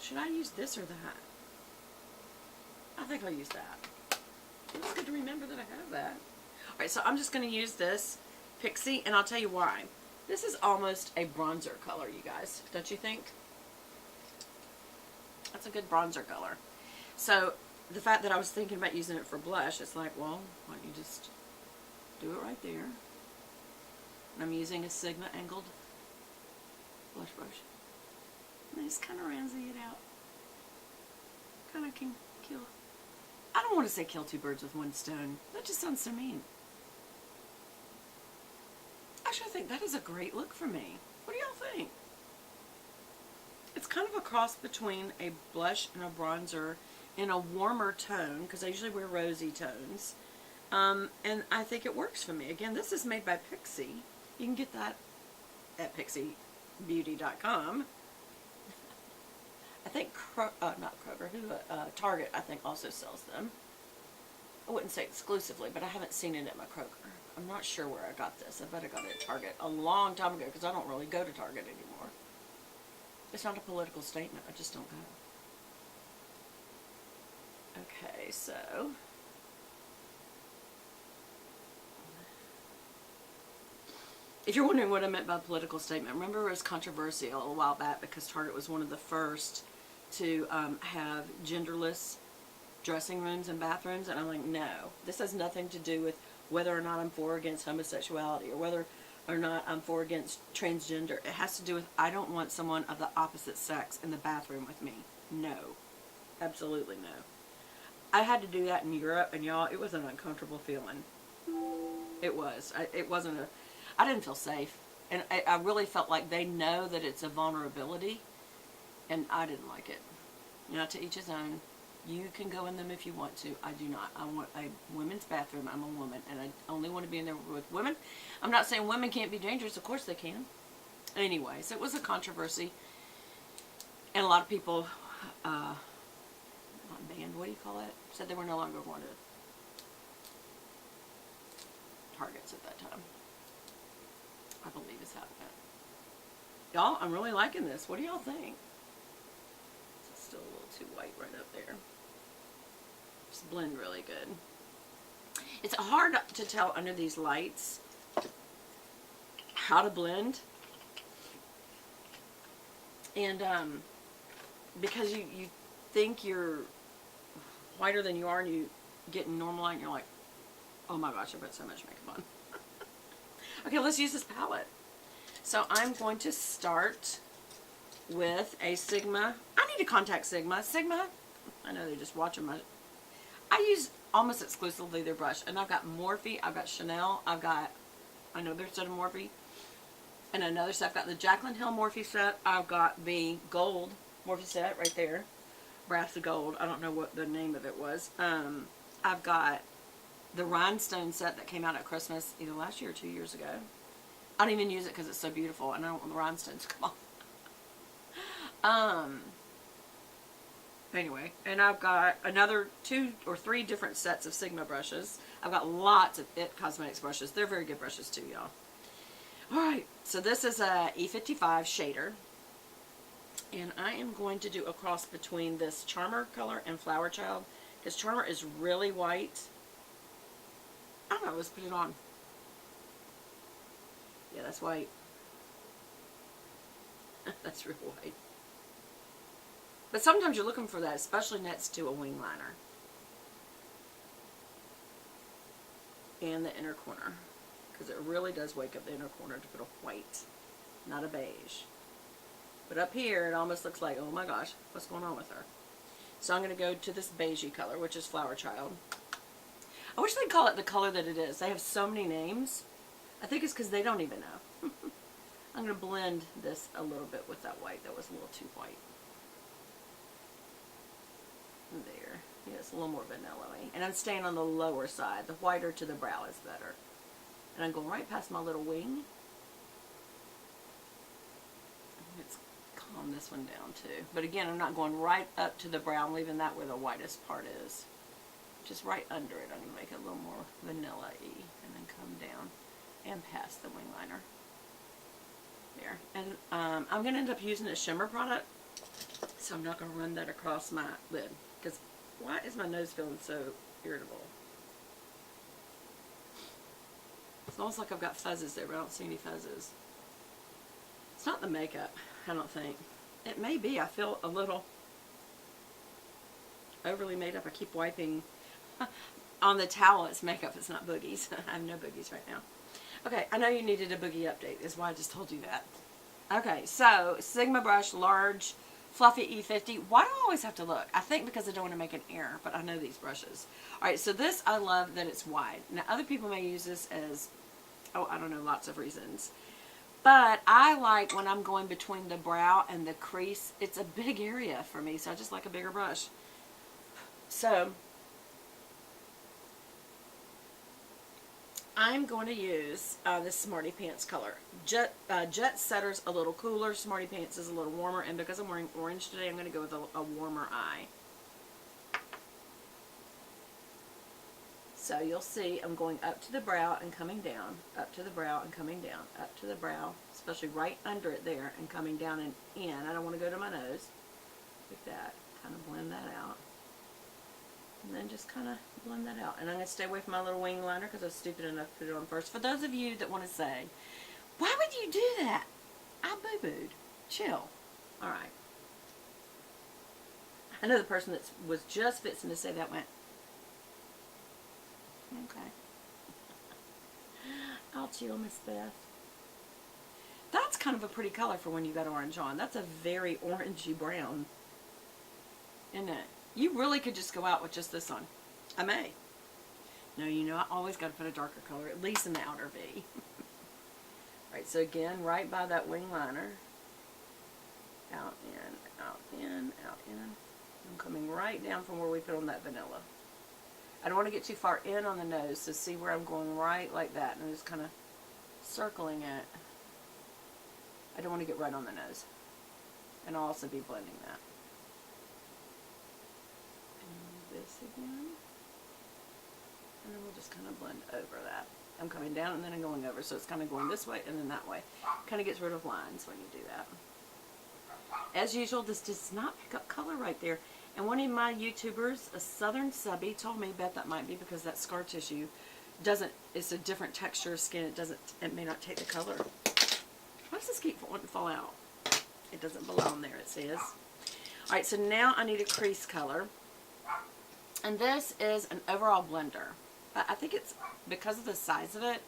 Should I use this or that? I think I'll use that. It's good to remember that I have that. Alright, so I'm just going to use this Pixie, and I'll tell you why. This is almost a bronzer color, you guys. Don't you think? That's a good bronzer color. So, the fact that I was thinking about using it for blush, it's like, well, why don't you just do it right there. And I'm using a Sigma angled blush brush. And I just kind of ransy it out. Kind of can kill. I don't want to say kill two birds with one stone. That just sounds so mean. Actually, I think that is a great look for me. What do y'all think? It's kind of a cross between a blush and a bronzer in a warmer tone, because I usually wear rosy tones. And I think it works for me. Again, this is made by Pixie. You can get that at pixiebeauty.com. I think, not Kroger, Target, I think, also sells them. I wouldn't say exclusively, but I haven't seen it at my Kroger. I'm not sure where I got this. I bet I got it at Target a long time ago, because I don't really go to Target anymore. It's not a political statement. I just don't go. Okay, so if you're wondering what I meant by political statement, remember it was controversial a while back because Target was one of the first to have genderless dressing rooms and bathrooms, and I'm like, no, this has nothing to do with whether or not I'm for or against homosexuality or whether or not I'm for or against transgender. It has to do with I don't want someone of the opposite sex in the bathroom with me. No. Absolutely no. I had to do that in Europe, and y'all, it was an uncomfortable feeling. It was. It wasn't a... I didn't feel safe. And I really felt like they know that it's a vulnerability, and I didn't like it. You know, to each his own. You can go in them if you want to. I do not. I want a women's bathroom. I'm a woman, and I only want to be in there with women. I'm not saying women can't be dangerous. Of course they can. Anyway, so it was a controversy, and a lot of people, not banned, what do you call it? Said they were no longer going to Targets at that time. I believe is how it went. Y'all, I'm really liking this. What do y'all think? It's still a little too white right up there. Just blend really good. It's hard to tell under these lights how to blend. And because you think you're whiter than you are, and you get in normal light and you're like, oh my gosh, I put so much makeup on. Okay, let's use this palette. So I'm going to start with a Sigma. I need to contact Sigma. Sigma, I know they're just watching my... I use almost exclusively their brush. And I've got Morphe, I've got Chanel, I've got another set of Morphe, and another set. I've got the Jaclyn Hill Morphe set. I've got the gold Morphe set right there. Brass of Gold. I don't know what the name of it was. I've got the rhinestone set that came out at Christmas either last year or 2 years ago. I don't even use it because it's so beautiful and I don't want the rhinestones to come off. Anyway, and I've got another 2 or 3 different sets of Sigma brushes. I've got lots of IT Cosmetics brushes. They're very good brushes too, y'all. Alright, so this is a E55 shader. And I am going to do a cross between this Charmer color and Flower Child. Because Charmer is really white. I don't know, let's put it on. Yeah, that's white. That's real white. But sometimes you're looking for that, especially next to a wing liner. And the inner corner. Because it really does wake up the inner corner to put a white, not a beige. But up here, it almost looks like, oh my gosh, what's going on with her? So I'm going to go to this beigey color, which is Flower Child. I wish they'd call it the color that it is. They have so many names. I think it's because they don't even know. I'm going to blend this a little bit with that white. That was a little too white. There. Yeah, it's a little more vanilla-y. And I'm staying on the lower side. The whiter to the brow is better. And I'm going right past my little wing. Let's calm this one down too. But again, I'm not going right up to the brow. I'm leaving that where the whitest part is. Just right under it. I'm going to make it a little more vanilla-y. And then come down and past the wing liner. There. And I'm going to end up using a shimmer product. So I'm not going to run that across my lid. Because why is my nose feeling so irritable? It's almost like I've got fuzzes there, but I don't see any fuzzes. It's not the makeup, I don't think. It may be. I feel a little overly made up. I keep wiping on the towel. It's makeup. It's not boogies. I have no boogies right now. Okay, I know you needed a boogie update. Is why I just told you that. Okay, so Sigma brush, large, fluffy E50. Why do I always have to look? I think because I don't want to make an error, but I know these brushes. Alright, so this, I love that it's wide. Now, other people may use this as, oh, I don't know, lots of reasons. But I like when I'm going between the brow and the crease, it's a big area for me, so I just like a bigger brush. So, I'm going to use this Smarty Pants color. Jet Setter's a little cooler, Smarty Pants is a little warmer, and because I'm wearing orange today, I'm going to go with a warmer eye. So you'll see I'm going up to the brow and coming down, up to the brow and coming down, up to the brow, especially right under it there, and coming down and in. I don't want to go to my nose, like that, kind of blend that out. And then just kind of blend that out. And I'm going to stay away from my little wing liner because I was stupid enough to put it on first. For those of you that want to say, why would you do that? I boo-booed. Chill. Alright. I know the person that was just fixing to say that went, okay. I'll chill, Miss Beth. That's kind of a pretty color for when you got orange on. That's a very orangey brown. Isn't it? You really could just go out with just this on. I may. No, you know, I always got to put a darker color, at least in the outer V. Alright, so again, right by that wing liner. Out, in, out, in, out, in. I'm coming right down from where we put on that vanilla. I don't want to get too far in on the nose, so see where I'm going right like that. And I'm just kind of circling it. I don't want to get right on the nose. And I'll also be blending that. This again, and then we'll just kind of blend over that. I'm coming down and then I'm going over, so it's kind of going this way and then that way. Kind of gets rid of lines when you do that. As usual, this does not pick up color right there. And one of my YouTubers, a Southern Subby, told me, Beth, that might be because that scar tissue doesn't, it's a different texture of skin. It may not take the color. Why does this keep wanting to fall out? It doesn't belong there, it says. Alright, so now I need a crease color. And this is an overall blender. I think it's, because of the size of it,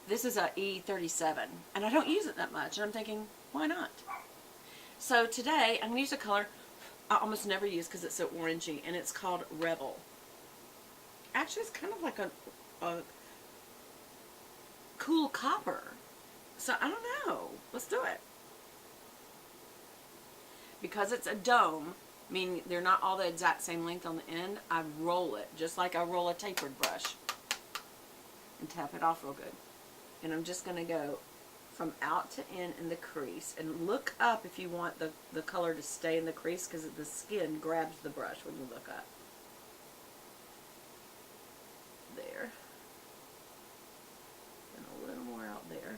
this is a E37. And I don't use it that much. And I'm thinking, why not? So today, I'm going to use a color I almost never use because it's so orangey. And it's called Rebel. Actually, it's kind of like a cool copper. So, I don't know. Let's do it. Because it's a dome, meaning they're not all the exact same length on the end, I roll it, just like I roll a tapered brush. And tap it off real good. And I'm just going to go from out to in the crease. And look up if you want the color to stay in the crease, because the skin grabs the brush when you look up. There. And a little more out there.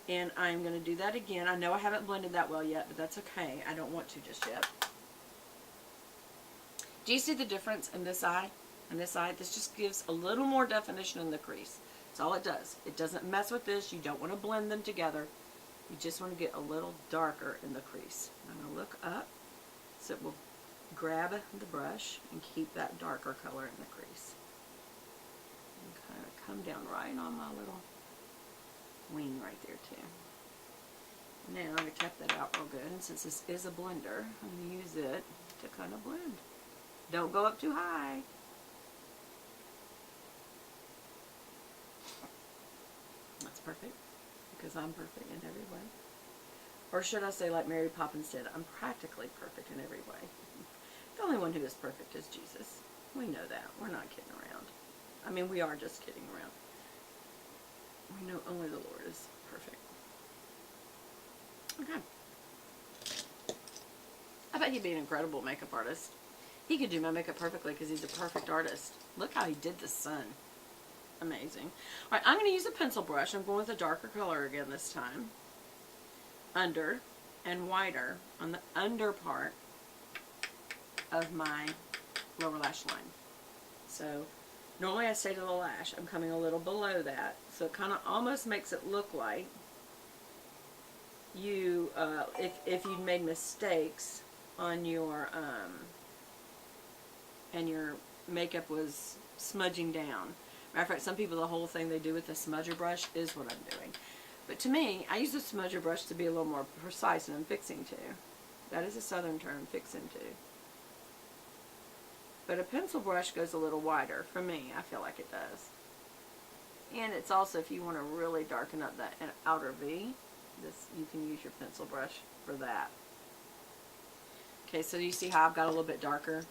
And I'm going to do that again. I know I haven't blended that well yet, but that's okay. I don't want to just yet. Do you see the difference in this eye and this eye? This just gives a little more definition in the crease. That's all it does. It doesn't mess with this. You don't want to blend them together. You just want to get a little darker in the crease. I'm going to look up so it will grab the brush and keep that darker color in the crease. And kind of come down right on my little wing right there too. Now I'm going to tap that out real good. And since this is a blender, I'm going to use it to kind of blend. Don't go up too high. That's perfect, because I'm perfect in every way. Or should I say, like Mary Poppins said, I'm practically perfect in every way. The only one who is perfect is Jesus. We know that. We're not kidding around. I mean, we are just kidding around. We know only the Lord is perfect. Okay. I bet he'd be an incredible makeup artist. He could do my makeup perfectly because he's a perfect artist. Look how he did the sun. Amazing. Alright, I'm going to use a pencil brush. I'm going with a darker color again this time. Under. and wider on the under part of my lower lash line. So normally I stay to the lash. I'm coming a little below that. So it kind of almost makes it look like you, if you'd made mistakes on your, and your makeup was smudging down. Matter of fact, some people, the whole thing they do with the smudger brush is what I'm doing. But to me, I use the smudger brush to be a little more precise and I'm fixing to. That is a southern term, fixing to. But a pencil brush goes a little wider. For me, I feel like it does. And it's also, if you want to really darken up that outer V, you can use your pencil brush for that. Okay, so you see how I've got a little bit darker,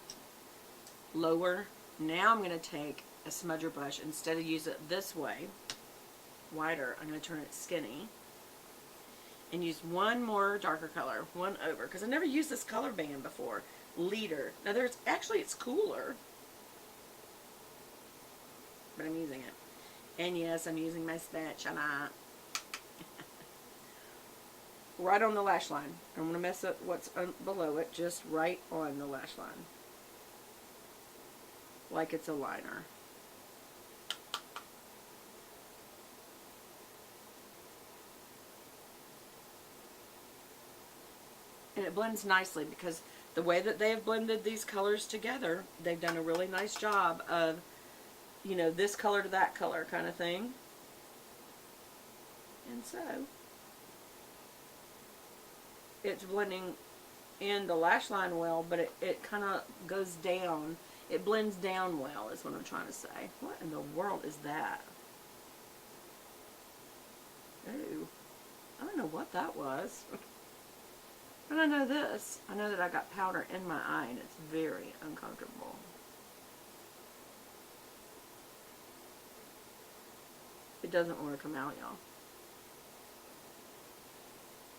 lower. Now I'm going to take a smudger brush. Instead of use it this way, wider, I'm going to turn it skinny. And use one more darker color, one over. Because I never used this color band before. Leader. Now it's cooler. But I'm using it. And yes, I'm using my spatula. Right on the lash line. I'm going to mess up what's below it, just right on the lash line. Like it's a liner. And it blends nicely because the way that they have blended these colors together, they've done a really nice job of, you know, this color to that color kind of thing. And so, it's blending in the lash line well, but it kind of goes down. It blends down well is what I'm trying to say. What in the world is that? Ooh, I don't know what that was. But I know this. I know that I got powder in my eye and it's very uncomfortable. It doesn't want to come out, y'all.